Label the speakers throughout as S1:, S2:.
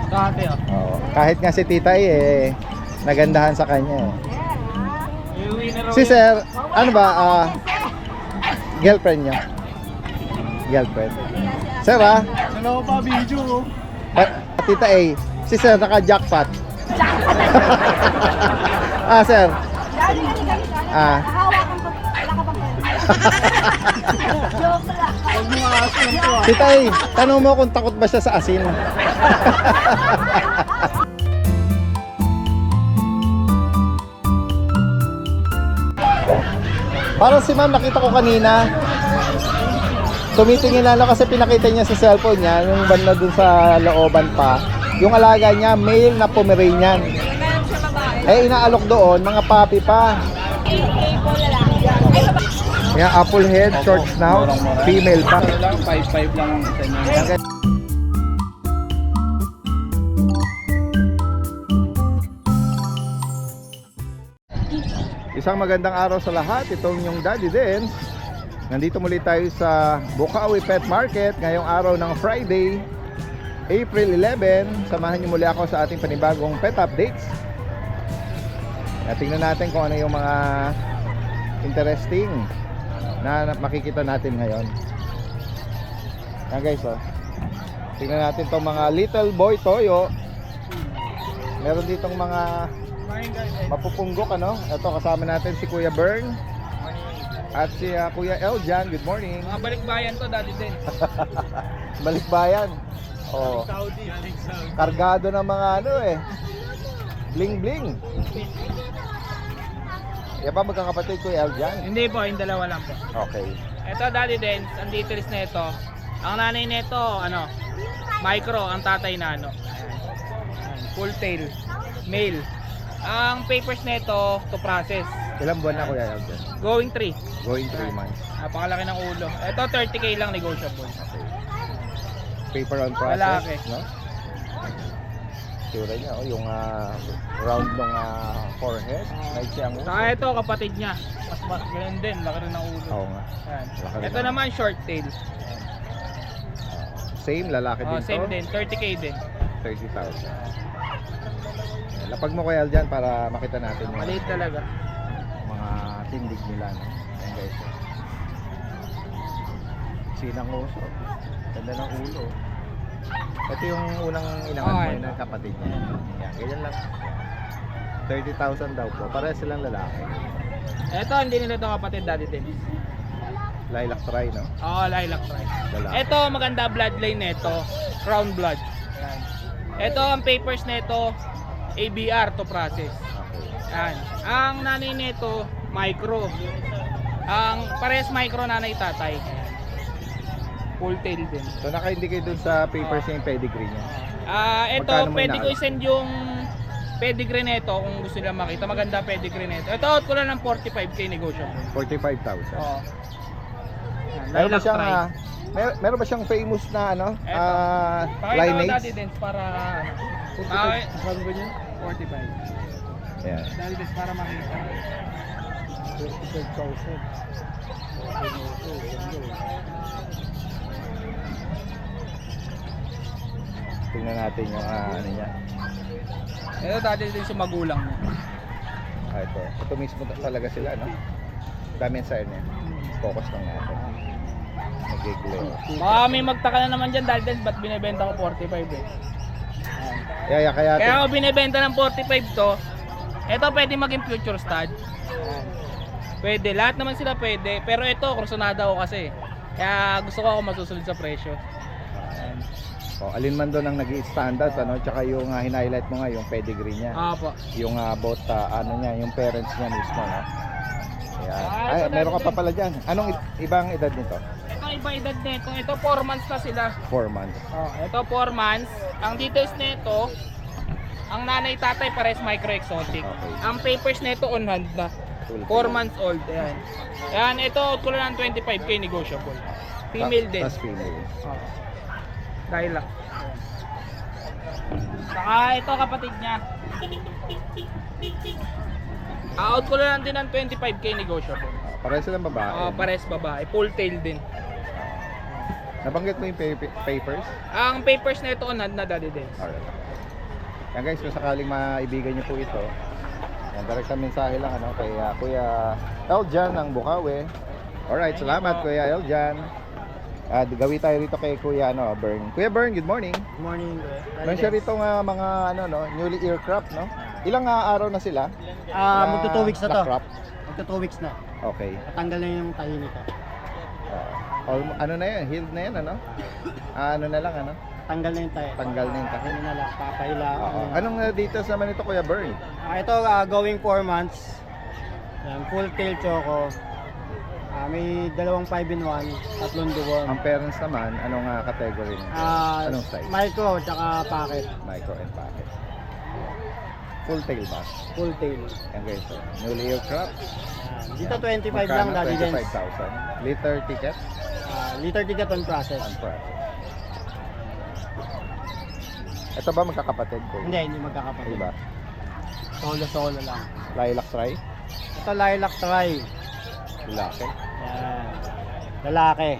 S1: Dati
S2: Oo. Kahit nga si Tita nagandahan sa kanya Si Sir, ano ba, girlfriend niya? Girlfriend. Sir
S1: Hello pa, video.
S2: Tita si Sir naka-jackpot. Sir. Tita tanong mo kung takot ba siya sa asin. Parang si ma'am nakita ko kanina. Tumitingin lang kasi pinakita niya sa cellphone niya yung banda dun sa looban pa. Yung alaga niya, male na Pomeranian. Inaalok doon, mga puppy pa. Yan, apple head, short snout, female pa.
S1: 5-5 lang sa inyo.
S2: Isang magandang araw sa lahat. Itong yung Daddy Dance. Nandito muli tayo sa Bukawi Pet Market ngayong araw ng Friday, April 11. Samahan niyo muli ako sa ating panibagong pet updates. Tingnan natin kung ano yung mga interesting na makikita natin ngayon. Yan guys, tingnan natin itong mga little boy toyo. Meron ditong mga mapupunggok Ito kasama natin si Kuya Bern at si Kuya Eljan. Good morning.
S1: Mga balikbayan to, Daddy din.
S2: Balikbayan.
S1: Saudi.
S2: Kargado ng mga bling bling. Yan ba magkakapatid Kuya Eljan?
S1: Hindi po, yung dalawa lang po.
S2: Okay.
S1: Ito, Daddy din, ang details na ito. Ang nanay nito, micro, ang tatay nano. Full tail, male. Ang papers nito to process.
S2: Ilang buwan na Kuya Eljan?
S1: Going 3.
S2: Going 3 months.
S1: Napakalaki ng ulo. Ito 30k lang negotiable.
S2: Okay. Paper on process,
S1: Lalaki.
S2: no? Sura niya, yung round ng forehead. Like siya ang ulo.
S1: Saka ito kapatid niya. Mas ganun din, laki rin ng ulo.
S2: Oo nga.
S1: Ayan.
S2: Laki rin
S1: Ito
S2: ng-
S1: naman short tail.
S2: Same, lalaki din
S1: Same
S2: to.
S1: din, 30k din.
S2: 30,000. Lapag mo Kuya Eljan para makita natin yung
S1: Maliit talaga.
S2: mga tindig nila, no? Ayan guys. Sinang uso. Ganda ng ulo. Ito yung unang inangan mo
S1: Okay.
S2: ng kapatid niya. Yan, ganyan lang. 30,000 daw po. Pareha silang lalaki.
S1: Ito hindi nila ito kapatid, Daddy din.
S2: Lilac try, no?
S1: Oo, lilac rice.
S2: Lalaki.
S1: Ito maganda bloodline nito, crown blood. Ayan. Ito ang papers nito, ABR to process.
S2: Okay.
S1: Yan. Ang nanay nito, micro. Ang pares micro nanay tatay. Full tail din.
S2: So naka-indicate dun sa papers niya yung pedigree niya.
S1: Ito
S2: Magkano mo
S1: pwede ko
S2: inaano?
S1: i-send yung pedigree nito kung gusto nila makita. Maganda pedigree nito. Ito out ko lang ng 45k negotiable.
S2: 45,000.
S1: Oo. Yan,
S2: Meron ba
S1: lilac
S2: siyang
S1: try.
S2: meron ba siyang famous na
S1: Eto. Pakita ko
S2: lineage?
S1: dati din para
S2: Saan ba niya?
S1: 45.
S2: Ayan.
S1: Dali din para makita.
S2: 45,000. Tingnan natin yung ano niya.
S1: Ito dati din sa magulang niya.
S2: Ito. Ito mismo talaga sila, no? Dami sa niya. Focus lang natin. Nag-glare.
S1: Baka may magtaka na naman dyan dahil din ba't binibenta ko 45 eh.
S2: Kaya
S1: Kaya ako binibenta ng 45 to. Ito pwede maging future stud. Pwede, lahat naman sila pwede. Pero ito, kursunada ko kasi. Kaya gusto ko ako masusunod sa presyo.
S2: alin man doon ang nag-i-standard, tsaka yung hinighlight mo nga yung pedigree niya.
S1: Opo.
S2: Yung both niya, yung parents niya mismo, no? Ayan.
S1: Ito
S2: Meron ka
S1: dati
S2: pa pala dyan. Anong ibang edad nito?
S1: Ang iba edad nito, ito 4 months na sila.
S2: 4 months.
S1: Ito 4 months. Ang details nito, ang nanay tatay pares micro exotic.
S2: Okay.
S1: Ang papers nito on hand na.
S2: Full
S1: 4 months old. Ayan. Ayan, ito ko lang ng 25k negotiable. Female din.
S2: Plus female.
S1: Dahil lang. Saka ito kapatid niya. Out ko lang din ng 25k negotiable.
S2: Pareho silang babae.
S1: Pares babae. Full tail din.
S2: Nabanggit mo yung papers?
S1: Ang papers na ito on hand na dali din.
S2: Alright. Yan guys, kung sakaling maibigan nyo po ito, yan, direct mensahe lang ano, kay Kuya Eljan ng Bukawi. Alright, salamat Kuya Eljan. Gawi tayo rito kay Kuya Bern. Kuya Bern, good morning.
S3: Good morning.
S2: Meron siya rito nga mga newly aircraft, no? Ilang araw na sila?
S3: Magto 2 weeks na to.
S2: Na-crop?
S3: Magto 2 weeks na.
S2: Okay.
S3: Natanggal na yung tayo nito.
S2: Ano na yan? Healed na yan, ano? Ano na lang, ano?
S3: Tanggal na yung tayo.
S2: Tanggal na yung tayo.
S3: Ano na lang, papahila.
S2: Anong details naman ito, Kuya Bern?
S3: Ito, going 4 months. Yan, full tail choco. May 2 5-in-1, 3 deworm.
S2: Ang parents naman, anong category nito? Anong size?
S3: Micro, tsaka packet.
S2: Micro and packet. Full tail ba?
S3: Full tail.
S2: Yan guys, newly aircraft.
S3: Dito 25 lang, Daddy Dens.
S2: 25,000. Liter ticket?
S3: Liter ticket on process.
S2: On process. Ito ba magkakapatid ko?
S3: Hindi magkakapatid.
S2: Diba?
S3: Solo lang.
S2: Lilac try?
S3: Ito, lilac try.
S2: Lalaki.
S3: Yan. Lalaki.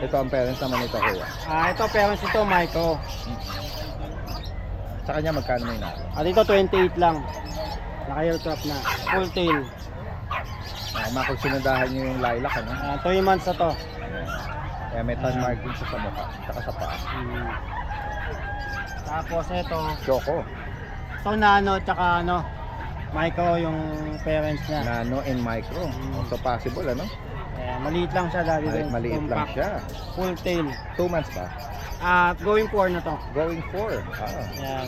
S2: Ito ang parents naman ito, Kuya.
S3: Ito, parents ito, micro.
S2: Sa kanya magkano may na?
S3: Dito 28 lang. Naka-aircraft na. Full tail.
S2: Makagsunadahan nyo yung lilac, ano?
S3: 3 months na to.
S2: Kaya may tan marking sa mukha, saka sa paa.
S3: Tapos ito.
S2: Choco.
S3: Ito nano, tsaka micro yung parents niya.
S2: Nano and micro. So possible, ano?
S3: Maliit lang siya, Daddy Dens.
S2: Maliit lang
S3: Compact.
S2: siya.
S3: Full tail.
S2: 2 months pa?
S3: Going 4 na to.
S2: Going 4.
S3: Yan.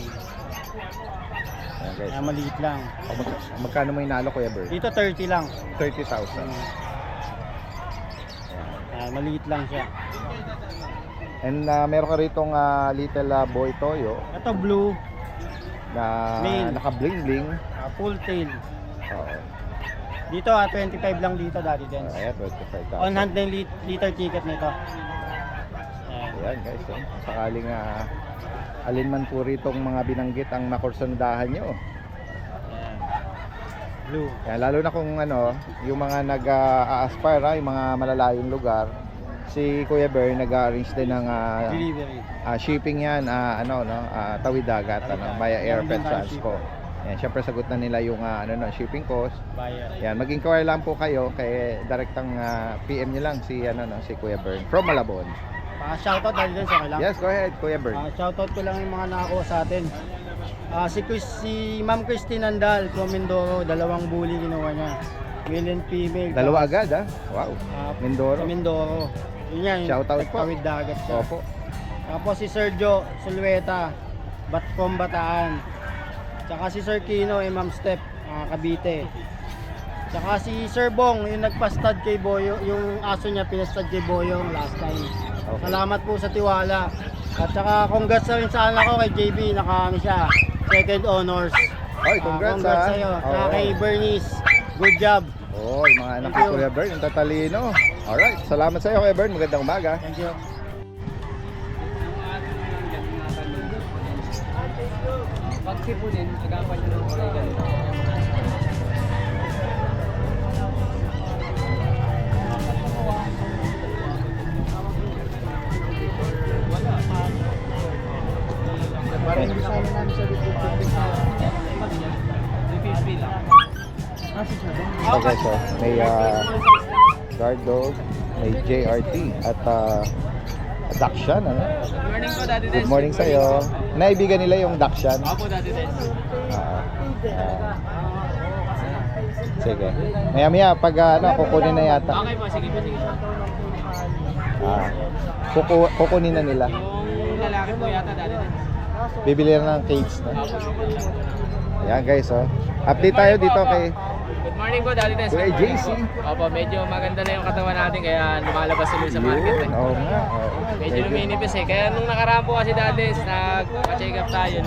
S2: Ayan guys.
S3: Maliit lang.
S2: Magkano may nalo, Kuya Bert?
S3: Dito 30 lang.
S2: 30,000.
S3: Maliit lang siya.
S2: And meron ka ritong little boy toyo
S3: Ito blue.
S2: na
S3: Male.
S2: naka-bling-bling.
S3: Full tail.
S2: Oo.
S3: Dito 25 lang dito, Daddy Dens.
S2: Ayan, 25,000.
S3: On hand na yung liter ticket nito.
S2: Ayan guys, sakaling alin man po ritong mga binanggit ang makursundahan nyo.
S3: Blue.
S2: Ayan, lalo na kung yung mga nag-a-aspire, yung mga malalayong lugar, si Kuya Bern nag-arrange din ng
S3: Delivery.
S2: shipping yan, tawid dagat, via airfare transpo. Ayan, syempre sagot na nila yung shipping cost.
S3: Buyer.
S2: Yan, mag-inquire lang po kayo kay direktang PM nyo lang si si Kuya Bern from Malabon.
S3: Shoutout Daddy Dens, okay lang?
S2: Yes, go ahead Kuya Bern.
S3: Shoutout ko lang yung mga nakakuha sa atin. Si Ma'am Christine Andal from Mindoro, 2 bully ginawa niya. Male and female.
S2: Dalawa agad Wow. Mindoro.
S3: Sa Mindoro. Yun yan,
S2: Shoutout po.
S3: tawid dagat siya.
S2: Opo.
S3: Tapos si Sergio Sulueta, from Bataan. Tsaka si Sir Kino, Ma'am Step, Cavite. Tsaka si Sir Bong, yung nagpastad kay Boyo, yung aso niya pinastad kay Boyong last time.
S2: Okay.
S3: Salamat po sa tiwala. At saka congrats na rin sa anak ko kay JB, siya, second honors.
S2: Oy, congrats
S3: Congrats sa'yo. Tsaka kay Bernice, good job.
S2: Yung mga anak ni Kuya Bern, yung tatalino. Alright, salamat sa iyo Kuya Bern, magandang umaga.
S3: Thank you.
S1: Pagsipunin, agapan nyo ng kulay ganito.
S2: Okay, so may guard dog, may JRT at Dakshan, ano?
S1: Good morning po, Daddy Dens.
S2: Good morning sa iyo. Naibigan nila yung Dakshan.
S1: Opo, Daddy Dens.
S2: Sige. Maya pag kukunin na yata.
S1: Okay po, sige po, sige po.
S2: Kukunin na nila.
S1: Yung lalaki po yata, Daddy Dens.
S2: Bibili na ng cage na. Ayan guys, update tayo dito kay
S1: Good morning po, Daddy Dens.
S2: Kuya
S1: Good morning
S2: JC.
S1: po. Opo, medyo maganda na yung katawan natin kaya lumalabas ulit sa market.
S2: Oo nga.
S1: Medyo luminipis eh. Kaya nung nakaraan po kasi, Daddy Dens, nagpa-check up tayo,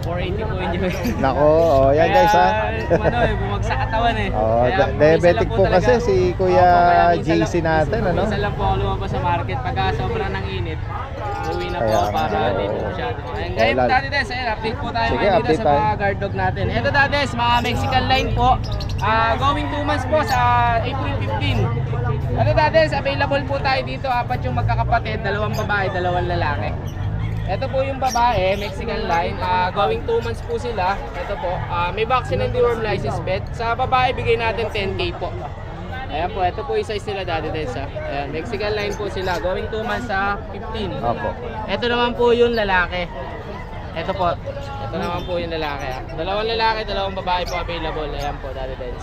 S1: 480 po yun.
S2: Nako, yan guys
S1: bumagsak katawan eh.
S2: Diabetic
S1: minsan lang
S2: po kasi
S1: talaga-
S2: si Kuya
S1: Opo, kaya minsan
S2: JC natin, ano?
S1: Minsan lang po ako lumabas sa market pagka sobrang ng init. Uwi na po
S2: Kaya
S1: ako para
S2: nga,
S1: hindi po
S2: oo.
S1: masyado. Ngayon,
S2: lalo.
S1: Daddy Des, update po tayo
S2: Sige,
S1: ngayon dito
S2: update
S1: sa mga
S2: tayo.
S1: guard dog natin. Ito, Daddy Des, mga Mexican line po. Going 2 months po sa April 15. Ito, Daddy Des, available po tayo dito. 4 yung magkakapatid, 2 babae, 2 lalaki.
S4: Ito po yung babae, Mexican line. Going 2 months po sila. Ito po, may vaccine and deworm license pet. Sa babae, bigay natin 10K po. Ayan po, ito po yung size nila dati din sa. Ayan, Mexican line po sila. Going 2 months sa 15.
S2: Opo.
S4: Ito naman po yung lalaki. Ito po. Ito naman po yung lalaki. Dalawang lalaki, dalawang babae po available. Ayan po, dati din.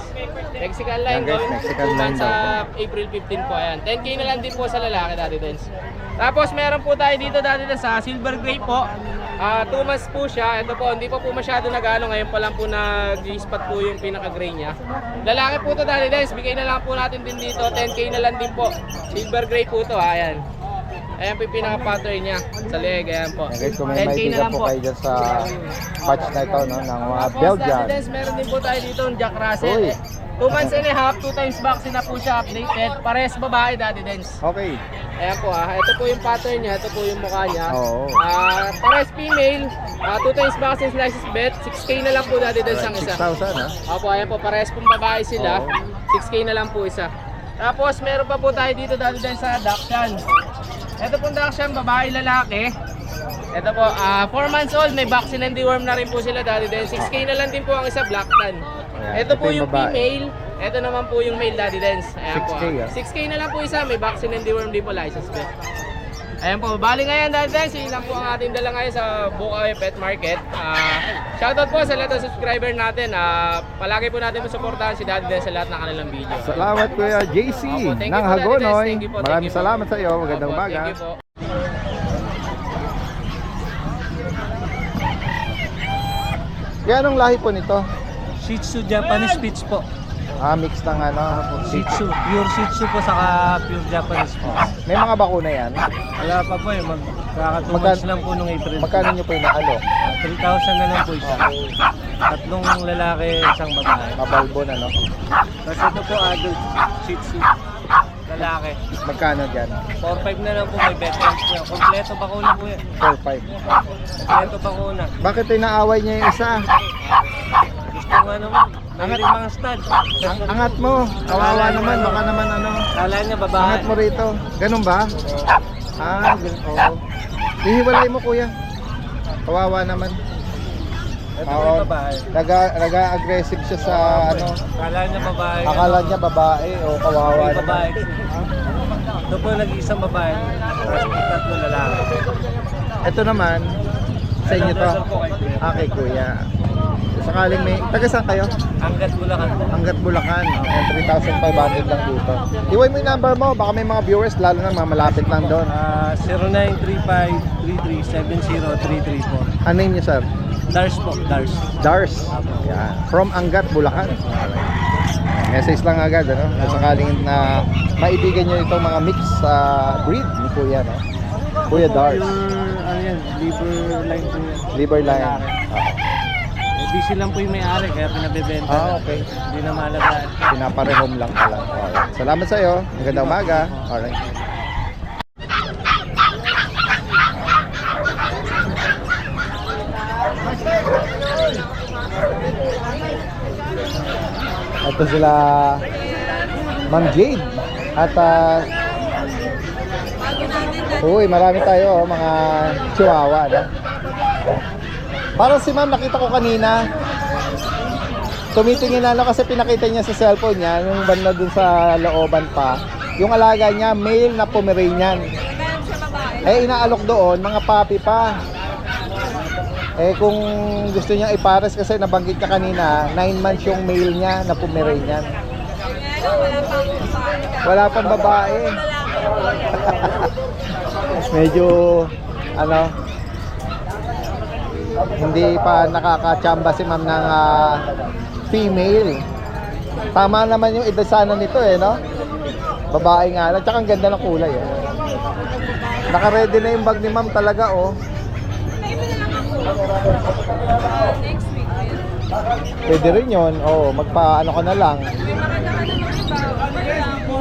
S4: Mexican line,
S2: Ayan, guys,
S4: going
S2: Mexican
S4: 2
S2: line
S4: months
S2: daw
S4: sa April 15 po. Ayan, 10K na lang din po sa lalaki dati din. Tapos meron po tayo dito dati din sa silver gray po. 2 months po siya. Ito po, hindi pa po masyado nagano. Ngayon pa lang po nag-spot po yung pinaka-gray niya. Lalaki po to dati din. Bigay na lang po natin din dito. 10K na lang din po. Silver gray po to. Ayan. Ayan po yung pinaka-pattern niya sa leg. Ayan po.
S2: Ayan guys, kung may
S4: 10K na
S2: maibigan
S4: lang
S2: po kayo dyan sa patch na ito, no, ng mga Belgian.
S4: Tapos meron din po tayo dito ng Jack Russell.
S2: Uy.
S4: 2 months and a half, 2 times vaccine na po siya updated. Parehas babae dati din.
S2: Okay.
S4: Ayan po ito po yung pattern niya, ito po yung mukha niya.
S2: Oo.
S4: Parehas female, 2 times vaccine license bet, 6K na lang po dati din sang isa.
S2: 6,000 ha?
S4: Opo, ayan po, parehas pong babae sila,
S2: Oo.
S4: 6K na lang po isa. Tapos meron pa po tayo dito dati din sa Dachshund. Ito pong Dachshund, babae lalaki. Ito po, 4 months old, may vaccine and deworm na rin po sila dati din. 6K na lang din po ang isa, Black Tan.
S2: Ayan,
S4: Ito po
S2: ito yung
S4: yung
S2: babae.
S4: female, ito naman po yung male daddy dance. Ayan
S2: 6K,
S4: po. 6K na lang po isa, may vaccine and deworm din po license plate. Ayan po, bali ngayon daddy dance, yun lang po ang ating dala ngayon sa Bukawi Pet Market. Shoutout po sa lahat ng subscriber natin. Palagi po natin masuportahan si daddy dance sa lahat ng kanilang video.
S2: Salamat Kuya JC
S4: Opo, thank you
S2: ng
S4: po, Daddy Des.
S2: Hagonoy.
S4: Thank you po, thank
S2: Maraming
S4: you po.
S2: salamat sa iyo. Magandang
S4: Opo,
S2: umaga.
S4: thank you po.
S2: Kaya anong lahi po nito?
S3: Shih Tzu Japanese Spitz po.
S2: Mix ng ano?
S3: Shih Tzu, pure Shih Tzu po saka pure Japanese Spitz.
S2: May mga bakuna yan.
S3: Wala pa po eh, magkaka 2
S2: Magkano-
S3: months lang po nung April.
S2: Magkano nyo po inaalo?
S3: 3,000 na lang po isa. Tatlong lalaki, isang babae.
S2: Mabalbon ano?
S3: Tapos ito po adult Shih Tzu. Lalaki.
S2: Magkano dyan?
S3: 4-5 na lang po, may veterans po yan. Kompleto bakuna po yan.
S2: 4-5.
S3: Kompleto bakuna.
S2: Bakit inaaway niya yung isa?
S3: Gusto nga naman, may mga stud.
S2: Angat mo. Kawawa naman. Baka naman ano.
S3: Kala niya babae.
S2: Angat mo rito. Ganun ba? Ganun. Oo. Hihiwalay mo kuya. Kawawa naman.
S3: Ito po yung babae.
S2: Naga-aggressive siya sa ano.
S3: Kala niya babae.
S2: Akala niya babae o kawawa
S3: May
S2: naman.
S3: babae. Ito po nag-iisang babae. Tapos tatlo lalaki.
S2: Ito naman, sa inyo to. Kay kuya. Sakaling may, taga saan kayo?
S3: Hanggat Bulacan po.
S2: Hanggat Bulacan. Ayan, 3,500 lang dito. Iwan mo yung number mo, baka may mga viewers, lalo na mga malapit lang doon.
S3: 0935-3370-334.
S2: Ano yun niyo, sir?
S3: Dars po, Dars.
S2: Dars. Yan. From Angat, Bulacan. Message lang agad, ano? Kung sakaling na maibigan nyo itong mga mix breed ni Kuya, no? Kuya Dars.
S3: Ano yan, liver line po yan.
S2: Liver line.
S3: Busy lang po yung may-ari, kaya pinabibenta.
S2: Okay.
S3: Hindi na maalagaan.
S2: Pinaparehome lang pala. Alright. Salamat sa iyo. Magandang umaga. Alright. Ito sila Ma'am Jade at uy, marami tayo mga chihuahua, no? Parang si Ma'am nakita ko kanina tumitingin na kasi pinakita niya sa cellphone niya yung banda dun sa looban pa yung alaga niya, male na Pomeranian. Inaalok doon mga puppy pa. Kung gusto niya ipares kasi nabanggit ka kanina 9 months yung male niya na Pomeranian. Wala pang babae. Medyo ano, hindi pa nakakachamba si ma'am ng female. Tama naman yung edad sana nito no? Babae nga lang, tsaka ang ganda ng kulay Naka-ready na yung bag ni ma'am talaga Pwede rin yun, magpa-ano ka na lang.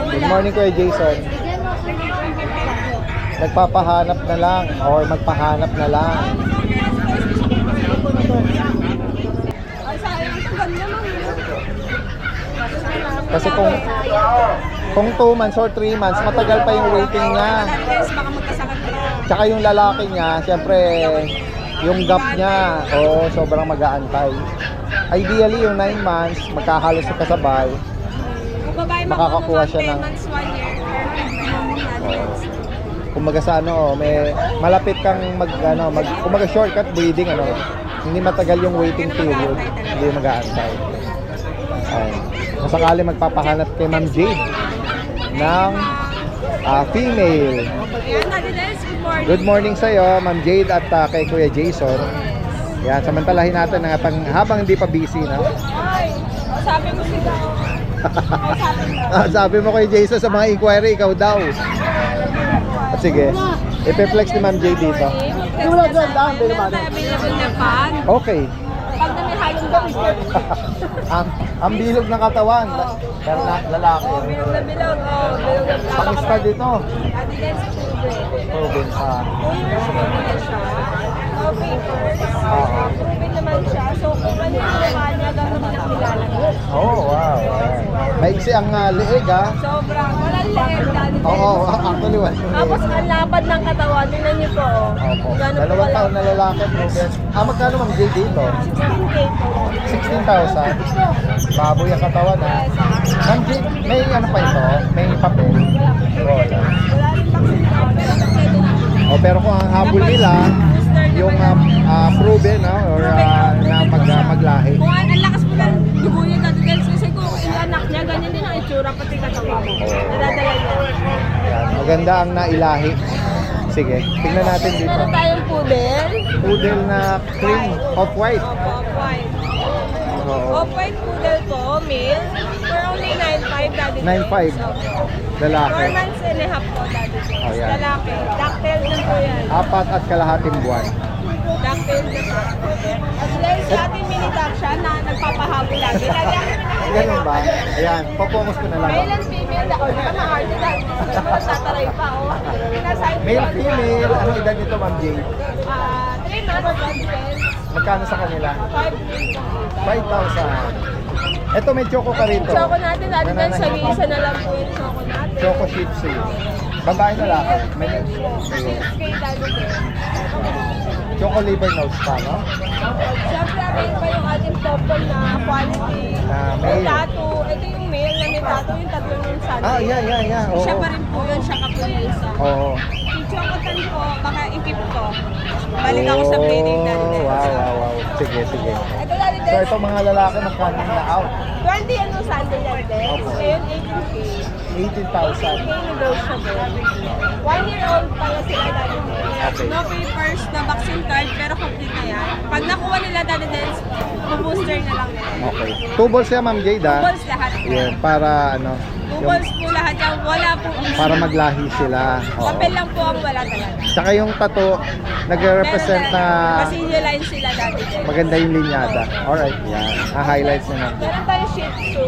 S2: Good morning Kuya Jason. Nagpapahanap na lang or magpahanap na lang. Kasi kung 2 months or 3 months, matagal pa yung waiting niya. Tsaka yung lalaki niya, syempre, yung gap niya, sobrang mag-aantay. Ideally, yung 9 months, magkahalos sa kasabay,
S5: Kung babae
S2: makakakuha siya
S5: 10
S2: ng-
S5: months, 1 year, perfect.
S2: kumbaga sa ano, may malapit kang kumbaga shortcut breeding, hindi matagal yung waiting period, hindi mag-aantay. Kung sakali magpapahanap kay Ma'am Jade ng female.
S5: Ayan, Daddy Des, good morning.
S2: Good morning sa iyo, Ma'am Jade at kay Kuya Jason. Yan, samantalahin natin na habang hindi pa busy na.
S5: Ay, sabi mo sila.
S2: Sabi mo kay Jason sa mga inquiry, ikaw daw. Sige, ipe-flex ni Ma'am Jade dito.
S5: Meron tayo available na pag.
S2: Okay.
S5: Pag na may halong bangkot.
S2: ang bilog ng katawan, pero lalaki.
S5: Oh, bilog na bilog. Oh, bilog na bilog.
S2: Pang-stud ito.
S5: Daddy Des, children.
S2: Proven pa.
S5: 2 years old na siya. No papers. Proven naman siya. So, kung ano yung ginawa niya, gano'n ang nilalagay.
S2: Oh, wow. Maiksi ang leeg, ha?
S5: Sobrang walang leeg, Daddy Des.
S2: Oo, actually, wala.
S5: Tapos ang lapad ng katawan, tingnan niyo po.
S2: Opo.
S5: Gano'n po
S2: 2 taon na lalaki, proven. Magkano Ma'am Jade dito?
S5: 16K po.
S2: 16,000. Baboy ang katawan, ha? Ma'am Jade, may ano pa ito? May papel? Wala.
S5: Wala rin vaccine po, pero kompleto na.
S2: Pero kung ang habol nila, yung proven, or maglahi.
S5: Kung ang lakas po ng dugo niya, Daddy Des, kasi kung ilanak niya, ganyan din ang itsura, pati katawan mo. Nadadala niya.
S2: Yan, maganda ang nailahi. Sige, tingnan natin dito.
S5: Meron tayong poodle.
S2: Poodle na cream, off-white.
S5: Opo, white.
S2: Oo.
S5: Off-white poodle po, male. For only 9.5, Daddy Des.
S2: 9.5. Lalaki.
S5: 4 months and a half po, Daddy Des.
S2: Oh, yan.
S5: Lalaki. Ducktail na po yan.
S2: 4.5 buwan.
S5: Ducktail na po. At dahil sa ating mini duck siya na nagpapahabol lagi. Lagi ako
S2: Ganun ba? Ayan, focus ko na lang.
S5: male and female na. O, di ba ma-arte na? Di ba nagtataray pa? O, nasa
S2: Male, female, anong edad nito, Ma'am Jade?
S5: 3 months, Daddy Des.
S2: Magkano sa kanila?
S5: 5
S2: 5,000. Ito may choco ka rito.
S5: Choco natin, Daddy Des. Sa isa na lang po yung choco natin.
S2: Choco Shih Tzu. Babae na lang. May
S5: 6K, Daddy Des.
S2: choco liver nose pa, no?
S5: Siyempre, avail pa yung ating topol na quality.
S2: Na
S5: May
S2: male.
S5: tattoo. Ito yung male na may tattoo, yung tatlo ng Sunday.
S2: Yeah. Oo.
S5: Siya pa rin po yun, siya ka po yung isa.
S2: Oo.
S5: Yung chocotan po, baka ikip ko. Balik ako sa breeding na rin.
S2: Wow. Sige.
S5: Ito Daddy
S2: So
S5: Des,
S2: ito mga lalaki magkano na out?
S5: 20 ano Sunday Daddy Des.
S2: Opo.
S5: Ngayon 18K.
S2: 18,000.
S5: 18K negotiable. 1-year-old pa na sila Daddy Des.
S2: Okay.
S5: No papers, na vaccine card, pero complete na yan. Pag nakuha nila Daddy Des, booster na lang nila.
S2: Okay. 2 balls siya, Ma'am Jade, ha?
S5: Balls lahat.
S2: Yeah, para
S5: Two balls po lahat yan. Wala po issue.
S2: para maglahi sila. Oo.
S5: Papel lang po ang wala talaga.
S2: Tsaka yung tattoo, nagre-represent na
S5: Basilio line sila dati din.
S2: maganda yung linyada. Alright, yan. Highlights na natin.
S5: Meron tayong Shih Tzu.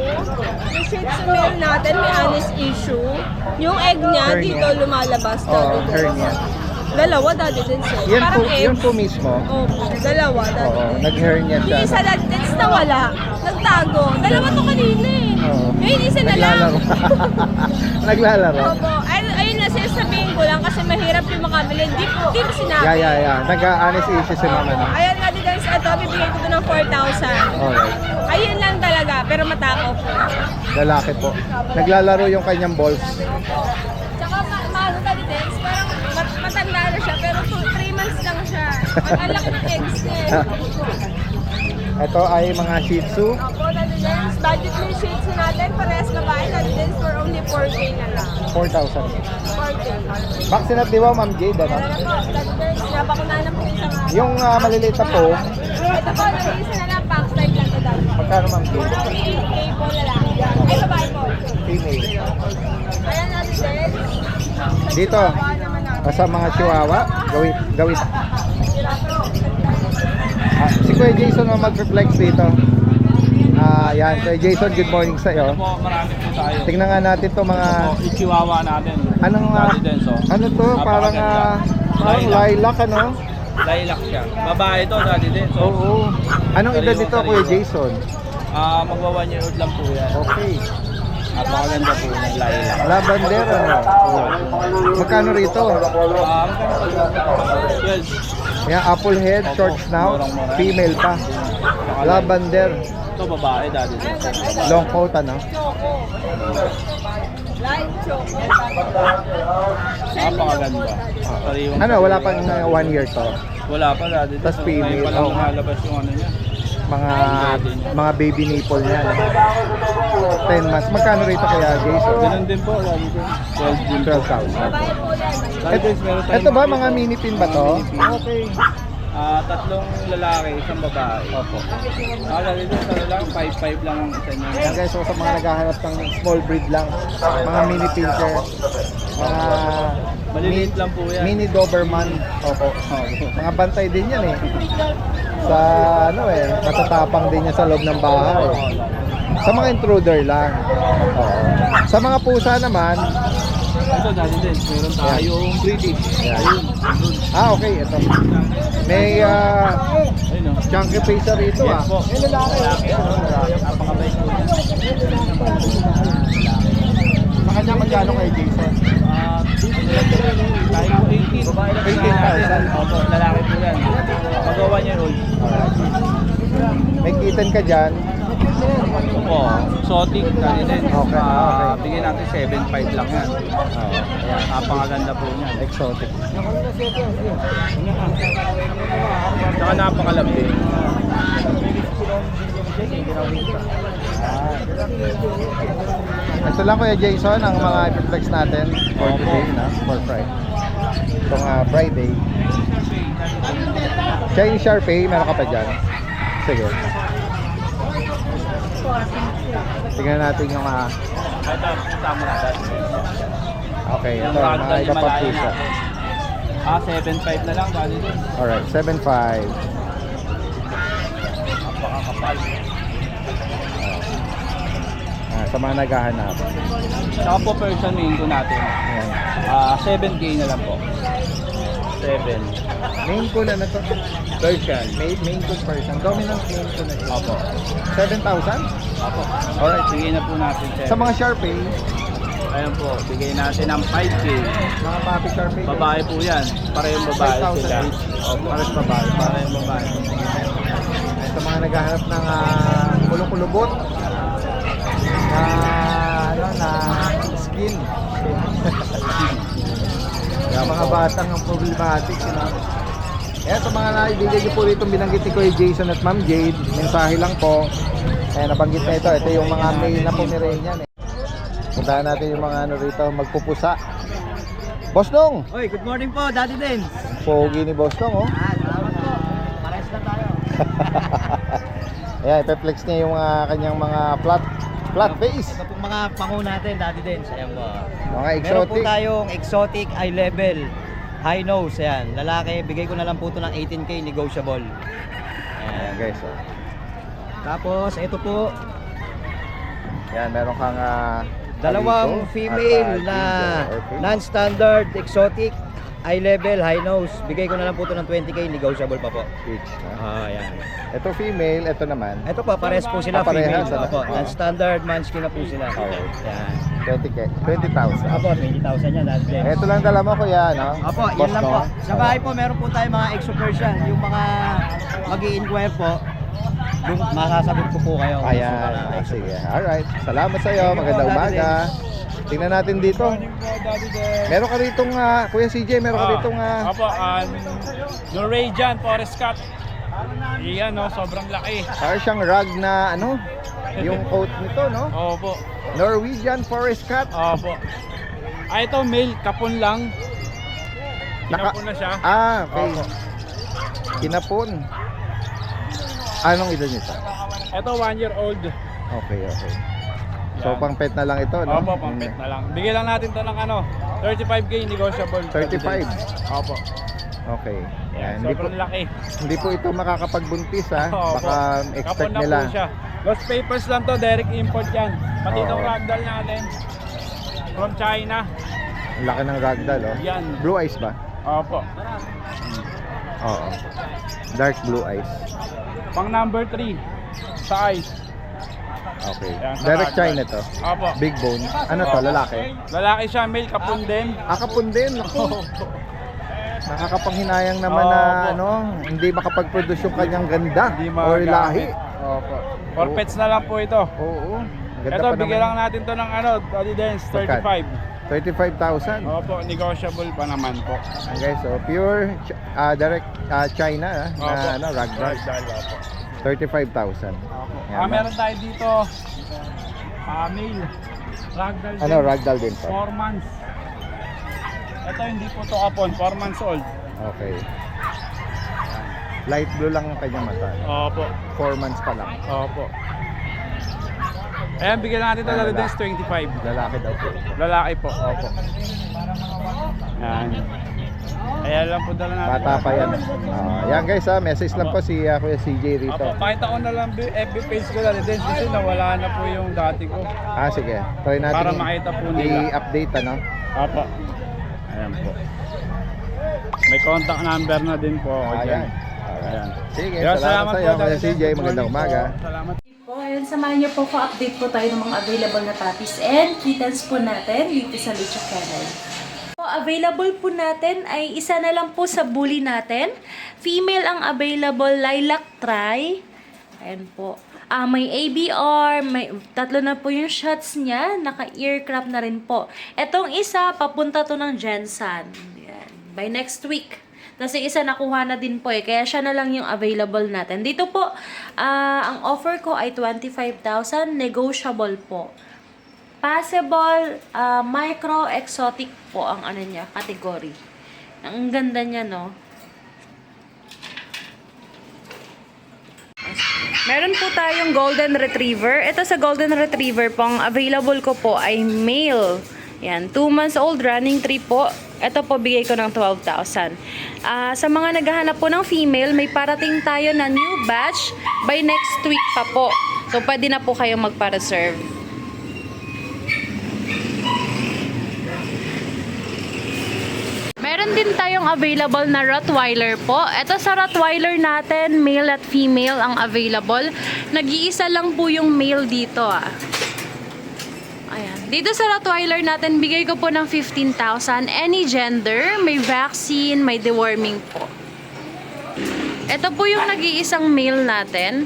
S5: Yung Shih Tzu male natin may honest issue. Yung egg niya
S2: Hernia.
S5: dito lumalabas.
S2: Oo,
S5: dati din.
S2: hernia.
S5: Dalawa dati din sir.
S2: Yan po,
S5: Parang eggs.
S2: yun po mismo.
S5: Opo, dalawa dati
S2: Oo,
S5: din.
S2: nag-hernia siya.
S5: Yung isa dati din nawala. Nagtago. Dalawa to kanina eh.
S2: Oo.
S5: Ngayon isa na lang.
S2: Naglalaro. Naglalaro.
S5: Opo. Ayun na sasabihin ko lang kasi mahirap yung makabili. Di mo sinabi.
S2: Yeah. Nag-honest issue si Mama. No?
S5: Ayan nga din guys, ito bibigay ko ng 4,000.
S2: Alright.
S5: Ayun lang talaga, pero matakaw po.
S2: Lalaki po. Naglalaro yung kanyang balls.
S5: Tsaka mahalo ka din, parang matanda na siya, pero 3 months lang siya. Ang laki ng eggs niya eh.
S2: Ito ay mga Shih Tzu.
S5: Opo, Dadidens, budget yung Shih Tzu natin, parehas babae, Dadidens, for only 4K na lang.
S2: 4,000.
S5: 4K.
S2: Vaccinate di ba, Ma'am Jade? Ano?
S5: Meron na po, Dadidens, nabakunahan na po isang araw.
S2: Yung maliliit na po,
S5: Ito po, nag-iisa na lang, pack type lang ito dati.
S2: magkano, Ma'am
S5: For
S2: Jade?
S5: only 8K po lalaki. Ay, babae po.
S2: Female.
S5: Ayan, Dadidens.
S2: Dito, sa mga chihuahua, gawit. Si Kuya Jason ang mag-reflex dito. Yan, Kuya Jason, good morning sa iyo.
S1: Po, marami po tayo.
S2: Tingnan nga natin to mga
S1: Ichiwawa natin.
S2: anong
S1: Dati din, so.
S2: ano to, parang lilac, ano?
S1: Lilac siya. Babae to, dati din. So,
S2: Oo. Anong edad nito, Kuya Jason?
S1: magwa 1 year old lang po yan.
S2: Okay.
S3: Napakaganda po ng lilac.
S2: Lavender, ano? Magkano rito? Yan, apple head, short snout, female pa. Lavender,
S3: Ito babae dati.
S2: long coat, ano?
S5: Light choco.
S3: Napakaganda.
S2: Ano, wala pang 1 year to.
S3: Wala pa dati.
S2: Tas female,
S3: Ngayon pa lang
S2: oh.
S3: lumalabas yung ano niya.
S2: Mga baby nipple niya, no? 10 months. Magkano rito kaya, Jason?
S3: Ganun din po. Dati din. 12 din po.
S2: 12,000.
S5: Babae po yan.
S3: Dati din, meron tayong
S2: Ito ba, mga mini pin ba to?
S3: Okay. Tatlong lalaki, isang babae.
S2: Opo.
S3: Dati din, sa lalaki, 5'5 lang ang isa niya.
S2: Yan guys, so sa mga naghahanap ng small breed lang, mga mini pincher, mga
S3: Maliliit lang po yan.
S2: mini Doberman. Opo. Mga bantay din yan eh. Sa ano eh, matatapang din yan sa loob ng bahay. Sa mga intruder lang. Oo. Sa mga pusa naman,
S3: Ito dati din, meron tayong British.
S2: yan. Okay, ito. May
S3: Ayun o.
S2: chunky face na rito ah.
S3: Yes po.
S2: May lalaki.
S3: Napakabait po yan.
S2: Sa kanya magkano kay Jason?
S3: Tayo po 18. Babae lang
S2: 18,000.
S3: Opo, lalaki po yan. Magawa niya old.
S2: May kitten ka dyan.
S3: Opo, exotic dati din.
S2: Okay, okay.
S3: Bigyan natin 7.5 lang yan. Ayan, napakaganda po niyan.
S2: Exotic.
S3: Saka napakalambing.
S2: Ito lang Kuya Jason ang mga ipiplex natin for today na, for Friday. Itong Friday. Chinese Sharpei, meron ka pa dyan? Sige. Tingnan natin yung
S3: Ito, tama na dati.
S2: okay, ito mga iba pa pusa.
S3: 7.5 na lang dati din.
S2: Alright, 7.5.
S3: Napakakapal.
S2: Sa mga naghahanap.
S3: Saka po Persian main ko natin.
S2: Ayan.
S3: 7K na lang po. 7.
S2: Main ko na to.
S3: Persian.
S2: Main ko person. Dominant main ko na ito.
S3: Opo.
S2: 7,000?
S3: Opo.
S2: Alright.
S3: Bigay na po natin 7.
S2: Sa mga Sharpei,
S3: Ayan po, bigay natin ng 5K.
S2: mga papi Sharpei.
S3: Babae po yan. Parehong babae
S2: 5,000
S3: sila.
S2: each.
S3: Opo.
S2: Pares babae.
S3: Parehong babae.
S2: Sa mga naghahanap ng kulong-kulubot na ano na skin. Yung mga batang ang problematic, you know? Sa mga naibigay niyo po rito binanggit ni Kuya Jason at Ma'am Jade, mensahe lang po. Nabanggit na ito. Ito yung mga mail na Pomeranian eh. Puntahan natin yung mga ano rito, magpupusa. Boss Nong!
S3: Oy, good morning po, Daddy Den.
S2: Pogi ni Boss Nong, oh.
S3: Salamat po. Pares na tayo.
S2: Ayan, ipeplex niya yung kanyang mga flat face.
S3: Ito pong mga pango natin, Daddy Den. Ayan po.
S2: Mga
S3: Meron po
S2: exotic.
S3: tayong exotic eye level. High nose, ayan. Lalaki, bigay ko na lang po ito ng 18K negotiable.
S2: Ayan guys, oh.
S3: Tapos, ito po,
S2: Yan, meron kang
S3: dalawang
S2: alito
S3: female
S2: at,
S3: na
S2: ginger or pink.
S3: non-standard exotic eye level, high nose. Bigay ko na lang po ito ng 20K negotiable pa po.
S2: Each, no?
S3: Ayan.
S2: Ito female, ito naman.
S3: Ito po, pares po sila
S2: Parehas,
S3: female.
S2: ano?
S3: Opo, non-standard manskin na po sila.
S2: Okay.
S3: Yan.
S2: 20,000. 20,000.
S3: Opo, 20,000 yan, Daddy Den.
S2: Ito lang dala mo kuya, no?
S3: Opo,
S2: Boss,
S3: yan lang
S2: no?
S3: po. Sa bahay po, meron po tayo mga exo Persian. Yung mga mag-i-inquire po, yung masasagot ko po kayo.
S2: Ayan, sige. Alright, salamat sa iyo. Magandang umaga. Tingnan natin dito. Meron ka ritong, Kuya CJ, meron ka ritong,
S6: Opo, Norwegian Forest Cat. Iyan, no, sobrang laki.
S2: parang siyang rag na, ano, yung coat nito, no?
S6: Opo,
S2: Norwegian Forest Cat.
S6: opo. Ito male, kapon lang. Kinapon na siya.
S2: Okay.
S6: Opo.
S2: Kinapon. Anong edad nito?
S6: Ito 1 year old.
S2: Okay, okay. So,
S6: Yan.
S2: pang pet na lang ito, no?
S6: Opo, pang pet na lang. Bigyan lang natin to ng 35K negotiable.
S2: 35?
S6: Opo.
S2: Okay.
S6: Yan,
S2: Yan.
S6: sobrang laki.
S2: Hindi po ito makakapagbuntis, ha?
S6: Opo.
S2: Baka expect
S6: Kapon na
S2: nila.
S6: po siya. Lost papers lang to, direct import yan. Pati
S2: Oo.
S6: itong ragdoll natin. From China.
S2: Ang laki ng ragdoll, oh.
S6: Yan.
S2: Blue eyes ba?
S6: Opo.
S2: Oo. Dark blue eyes.
S6: Pang number 3 sa eyes.
S2: Okay.
S6: Yan, sa
S2: Direct
S6: ragdoll.
S2: China to.
S6: Opo.
S2: Big bone. Ano to, lalaki?
S6: Lalaki siya, male kapun din.
S2: Akapon din. Ako. Nakakapanghinayang naman na ano, hindi makapag-produce yung kanyang ganda
S6: Hindi
S2: or lahi.
S6: magagamit.
S2: Opo.
S6: For pets na lang po ito.
S2: Oo. Ganda
S6: Ito,
S2: pa
S6: bigyan lang
S2: naman.
S6: natin to ng ano, Daddy Dance,
S2: Magkano?
S6: 35.
S2: 35,000.
S6: Opo, negotiable pa naman po.
S2: Ayan guys, so pure direct China
S6: Opo.
S2: na ano, ragdoll.
S6: Ragdoll, opo.
S2: 35,000.
S6: Opo.
S2: Yan,
S6: Meron tayo dito, male. Ragdoll
S2: Ano, ragdoll din po.
S6: 4 months. Ito hindi po to kapon, 4 months old.
S2: Okay. Light blue lang ang kanyang mata.
S6: Opo.
S2: 4 months pa lang.
S6: Opo. Ayan, bigyan natin ito
S2: Ayan,
S6: Daddy Dance, 25.
S2: Lalaki daw po.
S6: Lalaki po, opo. Yan. Ayan lang po dala natin.
S2: Bata pa yan. Yan guys message lang po si Kuya CJ rito.
S6: Opo, pakita ko na lang FB page ko Daddy Dance kasi nawala na po yung dati ko.
S2: Sige. Try natin
S6: Para makita po nila.
S2: i-update ano.
S6: Opo. Ayan po. May contact number na din po ako dyan. Ayan.
S2: Sige,
S6: Ayan,
S2: salamat sa iyo
S6: po,
S2: Kuya
S6: Daddy
S2: CJ.
S6: Dance.
S2: Magandang
S6: Good morning
S2: umaga.
S6: po. Salamat.
S7: Po, ayun, samahan niyo po ko update po tayo ng mga available na puppies and kittens po natin dito sa Lucha Kennel. Po, available po natin ay isa na lang po sa bully natin. Female ang available, lilac tri. Ayan po. May ABR, may tatlo na po yung shots niya, naka-earcrap na rin po. Etong isa, papunta to ng Jensen. Ayan, by next week. Kasi isa nakuha na din po kaya siya na lang yung available natin. Dito po, ang offer ko ay 25,000, negotiable po. Possible, micro, exotic po ang ano niya, category. Ang ganda niya, no? Meron po tayong golden retriever. Ito sa golden retriever po, ang available ko po ay male. Yan, 2 months old, running 3 po. Ito po, bigay ko ng 12,000. Sa mga naghahanap po ng female, may parating tayo na new batch by next week pa po. So, pwede na po kayong magpa-reserve. Meron din tayong available na Rottweiler po. Ito sa Rottweiler natin, male at female ang available. Nag-iisa lang po yung male dito Ayan. Dito sa Rottweiler natin, bigay ko po ng 15,000. Any gender, may vaccine, may deworming po. Ito po yung nag-iisang male natin.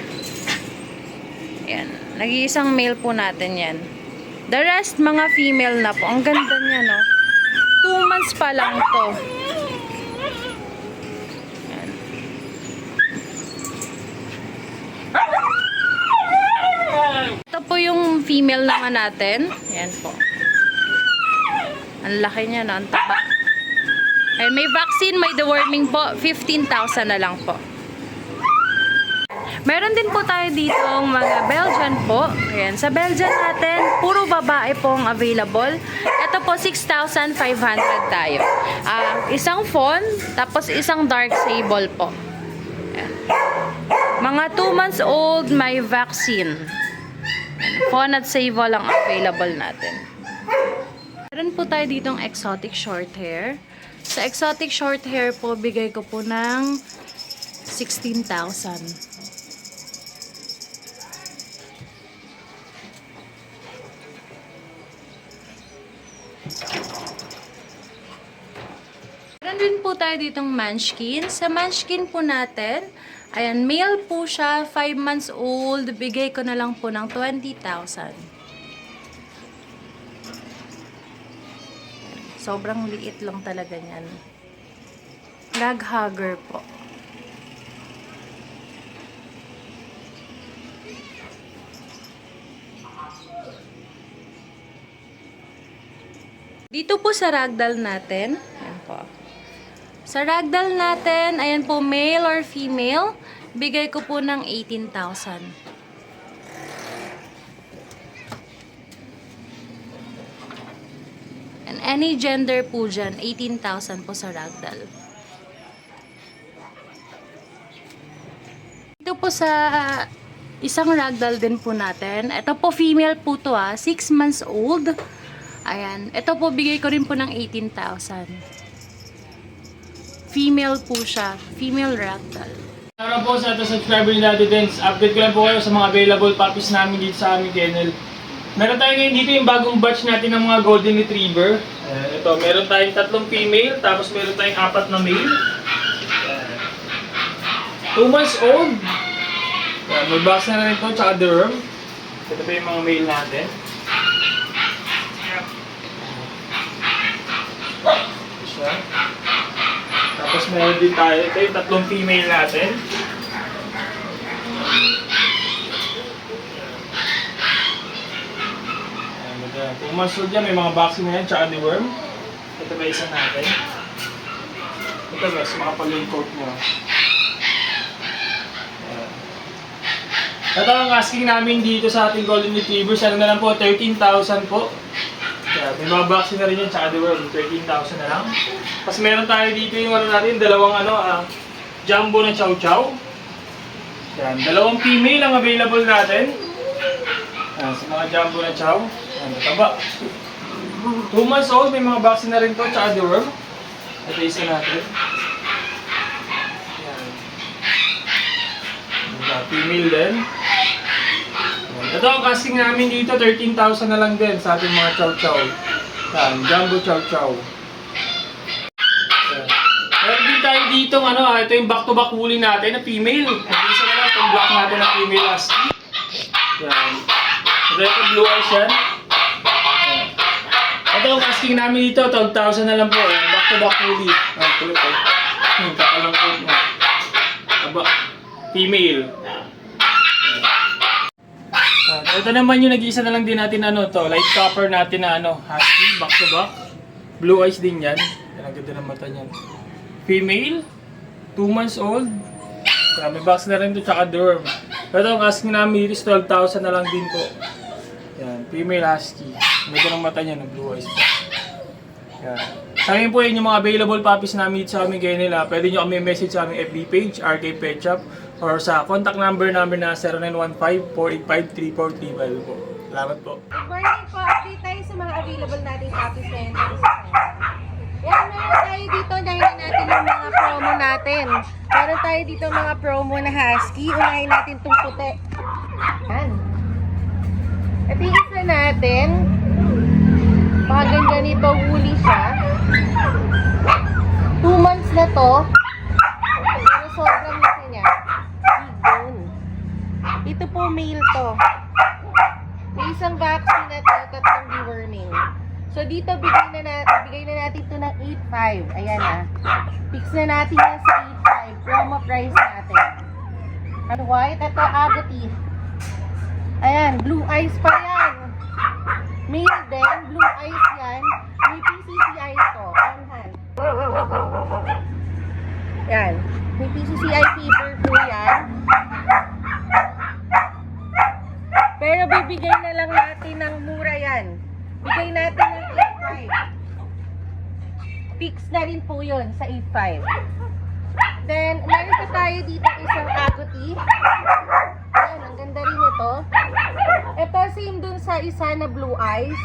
S7: Ayan. Nag-iisang male po natin yan. The rest, mga female na po. Ang ganda niya, no? 2 months pa lang to. Ayan. Ito po yung female naman natin. Ayan po. Ang laki niya, no? Ang taba. Ay, may vaccine, may deworming po. 15,000 na lang po. Meron din po tayo dito mga Belgian po. Ayan. Sa Belgian natin, puro babae po ang available. Ito po, 6,500 tayo. Isang fawn, tapos isang dark sable po. Ayan. Mga 2 months old, may vaccine. Fawn at sable ang available natin. Meron po tayo ditong exotic short hair. Sa exotic short hair po, bigay ko po ng 16,000. Meron din po tayo ditong munchkin. Sa munchkin po natin, ayan, male po siya, 5 months old. Bigay ko na lang po ng 20,000. Sobrang liit lang talaga niyan. Lag hugger po. Dito po sa ragdoll natin, ayan po. Sa ragdoll natin, ayan po, male or female, bigay ko po ng 18,000. And any gender po dyan, 18,000 po sa ragdoll. Dito po sa isang ragdoll din po natin, ito po female po to 6 months old. Ayan. Ito po, bigay ko rin po ng 18,000. Female po siya. Female ragdoll.
S1: Para po sa ating subscriber ni Daddy Dens, update ko lang po kayo sa mga available puppies namin dito sa aming kennel. Meron tayo ngayon dito yung bagong batch natin ng mga Golden Retriever. Ito, meron tayong 3 female, tapos meron tayong 4 na male. 2 months old. May box na rin ito, tsaka derm. Ito pa yung mga male natin. Siya. Tapos meron din tayo, ito yung 3 female natin. Kung months old yan, may mga vaccine na yan, tsaka deworm. Ito ba isa natin? Ito guys, makapal yung coat nyo. Ito ang asking namin dito sa ating Golden Retrievers, ano na lang po, 13,000 po. May mga vaccine na rin yan, tsaka deworm, 13,000 na lang. Tapos meron tayo dito yung ano natin, dalawang jumbo na chow chow. Yan, 2 female ang available natin. Sa mga jumbo na chow. Taba. 2 months old, may mga vaccine na rin to, tsaka deworm. Ito isa natin. Yan. Female din. Ito ang casting namin dito, 13,000 na lang din sa ating mga chow chow. Yan, jumbo chow chow. Yan. Meron din tayo dito, ito yung back-to-back woolly natin na female. Isa na lang itong black natin na female husky. Yan. Ito yung blue eyes yan. Ito ang casting namin dito, 12,000 na lang po. Back-to-back woolly. Kulit eh. Kakalangkot mo. Aba, female. Ito naman yung nag-iisa na lang din natin light copper natin na husky, back-to-back. Blue eyes din yan. Yan ang ganda ng mata niyan. Female, 2 months old. May box na rin ito, tsaka derm. Ito ang asking namin is 12,000 na lang din po. Yan, female husky. Ganda ng mata niya, blue eyes po. Yan. Sa akin po yun yung mga available puppies namin dito sa aming kennel. Pwede nyo kami message sa aming FB page, RK Pet Shop, or sa contact number namin na 0915-485-3435 po. Salamat po.
S5: Good morning po. Update tayo sa mga available nating puppies ngayon dito sa kennel. Yan, meron tayo dito. Unahin natin yung mga promo natin. Meron tayo dito mga promo na husky. Unahin natin itong puti. Yan. At yung isa natin, mga ganito, woolly siya. 2 months na to. Pero sobrang laki niya. Big bone. Ito po male to. May isang vaccine na to, 3 deworming. So dito bigay na natin ito ng 8,500. Ayan na. Fix na natin yan sa 8,500. Promo price natin. At white, ito agouti. Ayan, blue eyes pa yan. Male din, blue eyes yan. May PCCI to, on hand. Yan. May PCCI fever po yan. Pero bibigay na lang natin ng mura yan. Bigay natin ng 8,500. Fix na rin po yun sa 8,500. Then, meron pa tayo dito isang agouti. Ayan, ang ganda rin ito. Ito, same dun sa isa na blue eyes.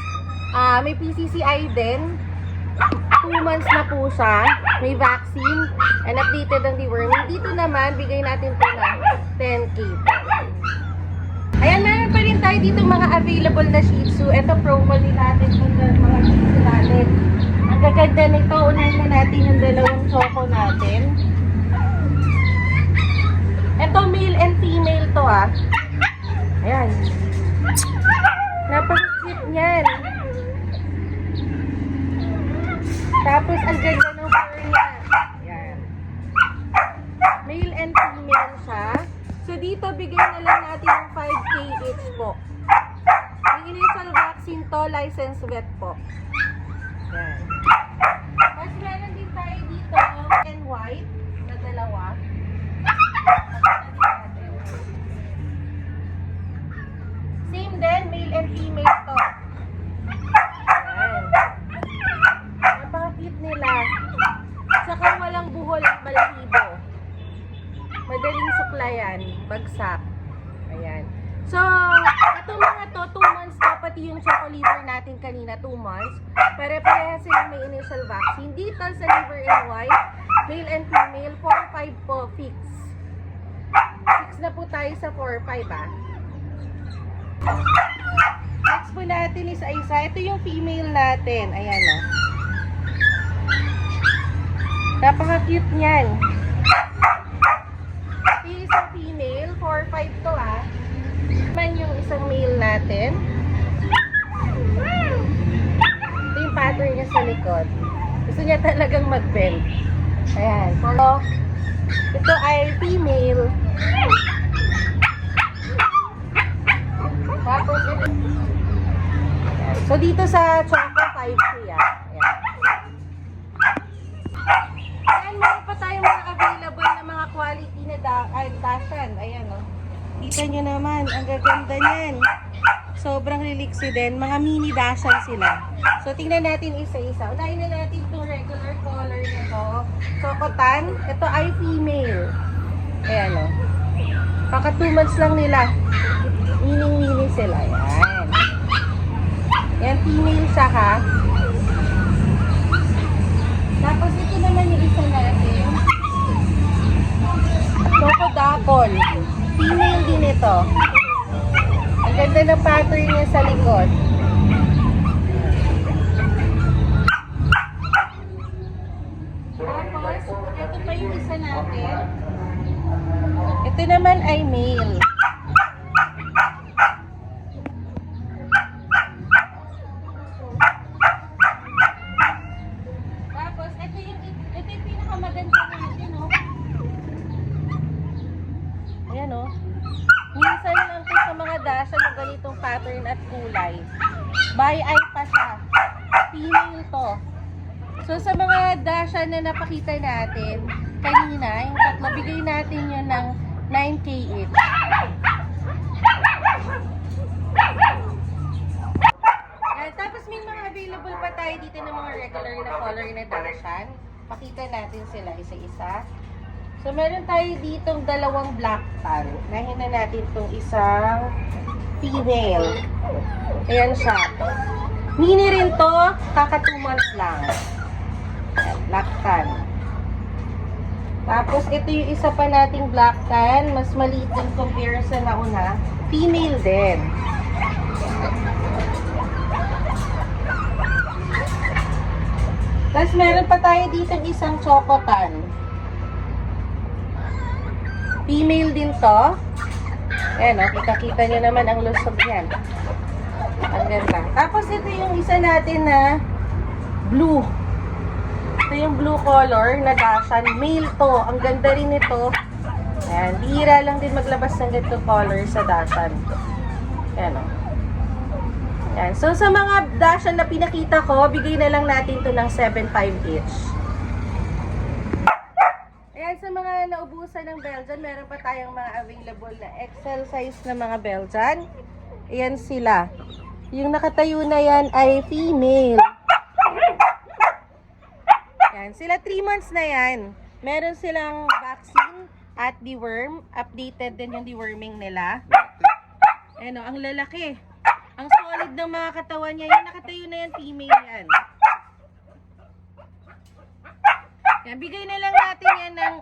S5: May PCCI din. 2 months na po siya. May vaccine. And updated ang deworming. Dito naman, bigay natin po ng 10K. Ayan, meron pa rin tayo dito mga available na Shih Tzu. Ito, promo din natin kung mga Shih Tzu natin. Ang gaganda nito, unahin na natin yung 2 choco natin. Ito, male and female to Ayan. Napaka-cute niyan. Tapos, ang ganda ng fur niya. Ayan. Male and female siya. So, dito, bigay na lang natin ng 5K each po. Yung initial vaccine to, license vet po. Ayan. Tapos, meron din tayo dito, and white, na 2. Same din, male and female to. Ayan. Napaka-cute nila. Saka walang buhol at balahibo. Madaling suklayan, bagsak. Ayan. So, ito mga to, 2 months to, pati yung choco liver natin kanina, 2 months. Pare-pareha sila may initial vaccine. Dito sa liver and white, male and female, 4-5 po, fix. po tayo sa 4-5 ah. Next po natin isa-isa. Ito yung female natin. Ayan o. Napaka-cute niyan. Ito yung isang female. 4-5 to ah. Man yung isang male natin. Ito yung pattern niya sa likod. Gusto niya talagang mag-bend. Ayan. So, ito ay female. Tapos ito. So, dito sa Choco 5 siya. Ayan. Ayan, meron pa tayong mga available na mga quality na dashan. Ayan, o. Kita nyo naman, ang gaganda niyan. Sobrang relixy din. Mga mini dashan sila. So, tingnan natin isa-isa. Unahin na natin itong regular color nito. Chocotan. Ito ay female. Ayan, o. Kaka 2 months lang nila. Mini-mini sila. Ayan. Yan, female siya ha. Tapos ito naman yung isa natin. Chocodapol. Female din ito. Ang ganda ng pattern niya sa likod. Tapos, ito pa yung isa natin. Ito naman ay male. Tapos, ito yung pinakamaganda natin, no? Ayan, no? Minsan lang po sa mga dasha ng ganitong pattern at kulay. By eye pa siya. Female to. So, sa mga dasha na napakita natin kanina, yung tatlo, bigay natin yun ng 9K each. Tapos may mga available pa tayo dito ng mga regular na color na dashan. Pakita natin sila isa-isa. So, meron tayo ditong dalawang black tan. Nahin na natin itong isang female. Ayan siya. Mini rin to, kaka 2 months lang. Ayan, black tan. Tapos, ito yung isa pa nating black tan. Mas maliit din compare sa nauna. Female din. Tapos, meron pa tayo ditong isang chocotan. Female din to. Ayan o, kita-kita nyo naman ang lusog yan. Ang ganda. Tapos ito yung isa natin na blue. Ito yung blue color na dashan. Male to. Ang ganda rin ito. Ayan, bihira lang din maglabas ng ganitong color sa dashan. Ayan o. Ayan. So sa mga dashan na pinakita ko, bigay na lang natin to ng 7.5 each. Ayan, sa mga naubusan ng Belgian, meron pa tayong mga available na XL size na mga Belgian. Ayan sila. Yung nakatayo na yan ay female. Ayan, sila 3 months na yan. Meron silang vaccine at deworm. Updated din yung deworming nila. Ayan o, ang lalaki. Ang solid ng mga katawan niya. Yung nakatayo na yan, female yan. Yan, bigay na lang natin yan ng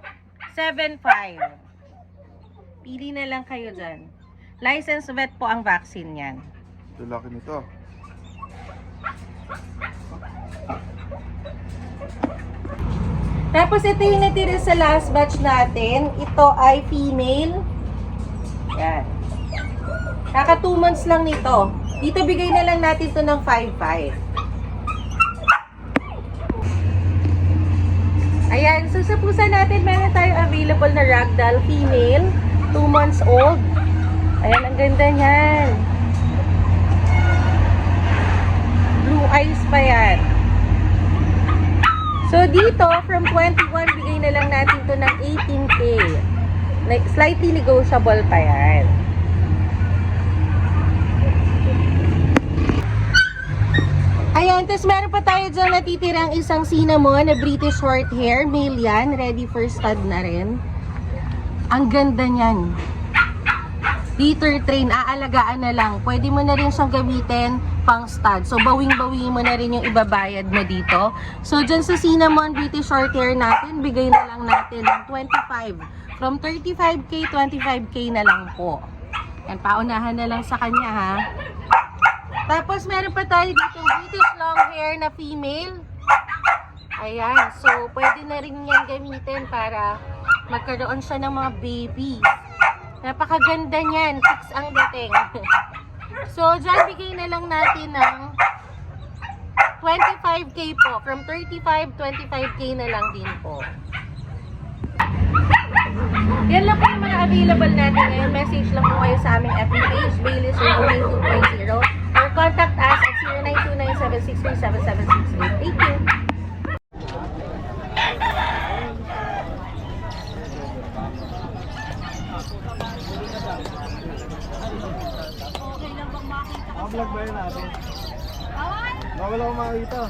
S5: 7.5. Pili na lang kayo dyan. License vet po ang vaccine yan.
S2: Ito laki nito.
S5: Tapos ito yung natira sa last batch natin. Ito ay female. Yan. Kaka 2 months lang nito. Dito bigay na lang natin to ng 5.5. Ayan, so sa pusa natin, meron tayo available na ragdoll female, 2 months old. Ayan, ang ganda niyan. Blue eyes pa yan. So dito, from 21, bigay na lang natin to ng 18K. Like, slightly negotiable pa yan. Ayan, tapos meron pa tayo dyan natitirang isang cinnamon na British short hair. Male yan. Ready for stud na rin. Ang ganda niyan. Litter train. Aalagaan na lang. Pwede mo na rin siyang gamitin pang stud. So, bawing-bawing mo na rin yung ibabayad mo dito. So, dyan sa cinnamon British short hair natin, bigay na lang natin ng 25 From 35K, 25K na lang po. Yan, paunahan na lang sa kanya ha. Tapos meron pa tayo dito British long hair na female. Ayan, so pwede na rin yan gamitin para magkaroon siya ng mga babies. Napakaganda niyan, fix ang dating. So, dyan bigay na lang natin ng 25K po. From 35, 25K na lang din po. Yan lang po yung mga available natin ngayon. Message lang po kayo sa aming FB page, Bailey's Roaming 2.0, or contact us at 0929-763-7768. Thank you!
S3: Vlog ba yun natin? Bawal ako makita.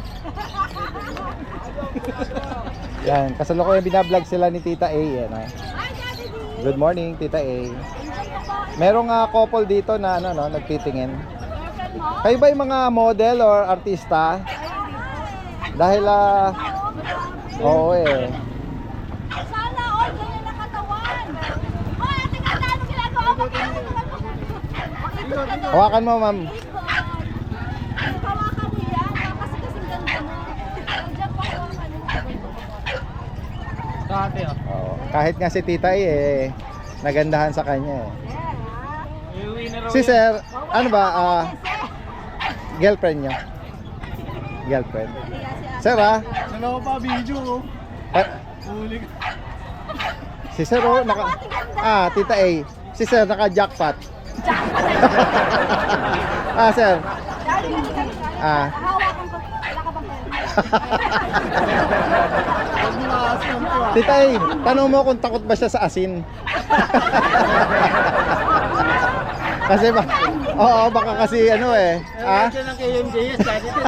S2: Yan, kasalukuyan binablog sila ni Tita A. Yan, ah. Good morning, Tita A. Merong couple dito na ano, no, nagtitingin. Kayo ba yung mga model or artista? Dahil oo eh.
S8: Sana all ganyan na katawan. Hoy, ate nga ano ginagawa mo?
S2: Hawakan mo, ma'am.
S8: Hawakan mo yan. Kasi kasing ganda mo. Nandiyan pa yung ano.
S1: Dati oh.
S2: Oo. Kahit nga si Tita A eh, nagandahan sa kanya eh. Si Sir, ano ba, girlfriend nyo? Girlfriend. Sir
S3: Ano pa video? Huli ka.
S2: si Sir Tita A, si Sir naka-jackpot. Sir.
S8: Hawakan ko. Wala ka bang pera?
S2: Tita A, tanong mo kung takot ba siya sa asin. Kasi baka kasi ano eh.
S3: Diyan ang KMJS, dati din.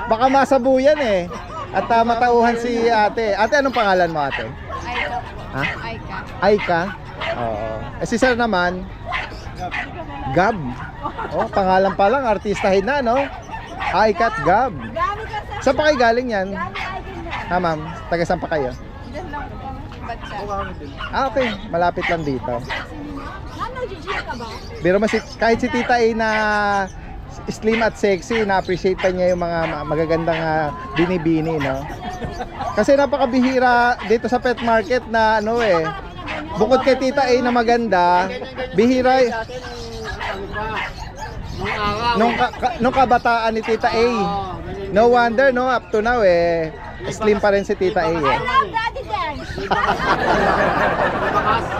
S2: Baka masabuyan eh. At matauhan si ate. Ate, anong pangalan mo, ate?
S8: Aika.
S2: Ha?
S8: Aika.
S2: Aika? Oo. Si Sir naman? Gab. Oh, pangalan pa lang, artistahin na, no? Aika at Gab.
S8: Gamit ka sa...
S2: Saan pa kayo galing yan?
S8: Gamit Aikin na.
S2: Ha, ma'am? Taga saan pa kayo?
S8: Diyan lang po. Batsa.
S2: Okay. Malapit lang dito.
S8: Ano, GG ka ba?
S2: Pero kahit si Tita A na slim at sexy, na-appreciate pa niya yung mga magagandang binibini, no? Kasi napakabihira dito sa pet market na ano eh. Bukod kay Tita A na maganda, bihira nung kabataan ni Tita A. No wonder, no, up to now eh, slim pa rin si Tita A eh.
S8: I love Daddy Dance.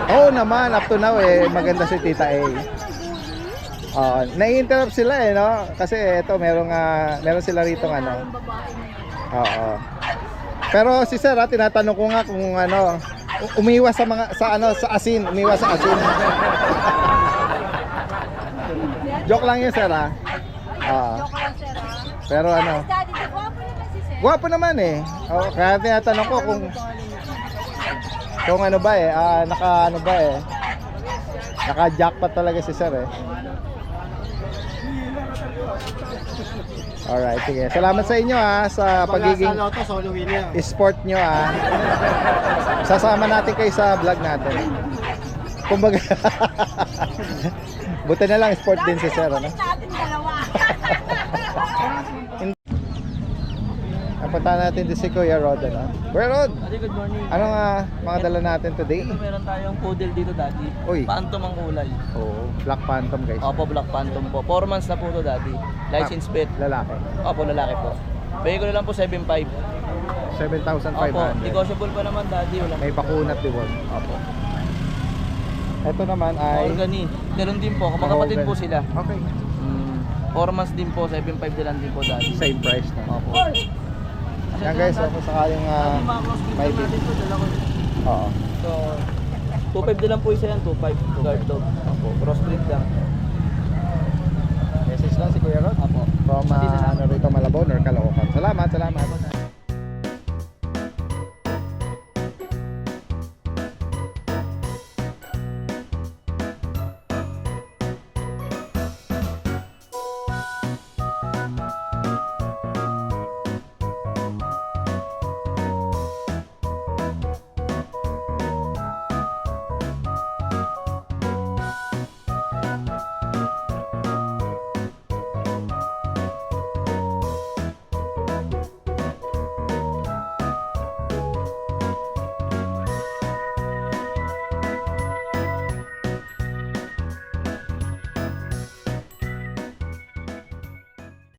S2: Oo naman, up to now eh, maganda si Tita A. Nai-interrupt sila eh, no? Kasi ito, meron sila rito ano. Oo. Pero si Sir, tinatanong ko nga kung ano, umiwas sa asin, umiwas sa asin. Joke lang yun, Sir, ha? Pero ano,
S8: Daddy, di gwapo naman si Sir.
S2: gwapo naman eh. Kaya tinatanong ko kung ano ba eh, naka-jackpot talaga si Sir eh. Alright, sige. Salamat sa inyo sa pagiging
S3: Sa loto, solo winner.
S2: sport nyo Sasama natin kayo sa vlog natin. Kumbaga, buti na lang sport din si Sir, ano?
S8: Natin dalawa.
S2: Napunta natin din si Kuya Rod, ano? Kuya Rod,
S9: Good morning.
S2: ano nga mga dala natin today?
S9: Ito meron tayong poodle dito, Daddy.
S2: Uy.
S9: Phantom ang kulay.
S2: Oh, Black Phantom, guys.
S9: Opo, Black Phantom po. 4 months na po to, Daddy. License plate.
S2: Lalaki.
S9: Opo, lalaki po. Bigay ko na lang po 7.5.
S2: 7,500.
S9: Opo, negotiable pa naman, Daddy. Wala.
S2: May bakunat, di ba?
S9: Opo.
S2: Ito naman ay
S9: Organi. Ganun din po. Kumakapatid po sila.
S2: Okay.
S9: 4 months din po. 7.5 din lang din po, Daddy.
S2: Same price na.
S9: Opo.
S2: Yan guys, kung sakaling
S9: Mga crossbreed
S2: may
S9: natin po, dalawa.
S2: Oo.
S9: So, 2.5 din lang po isa yan. 2.5. Guard dog. Opo. Crossbreed lang.
S2: Message lang si Kuya Rod.
S9: Opo.
S2: From rito Malabon or Caloocan. Salamat.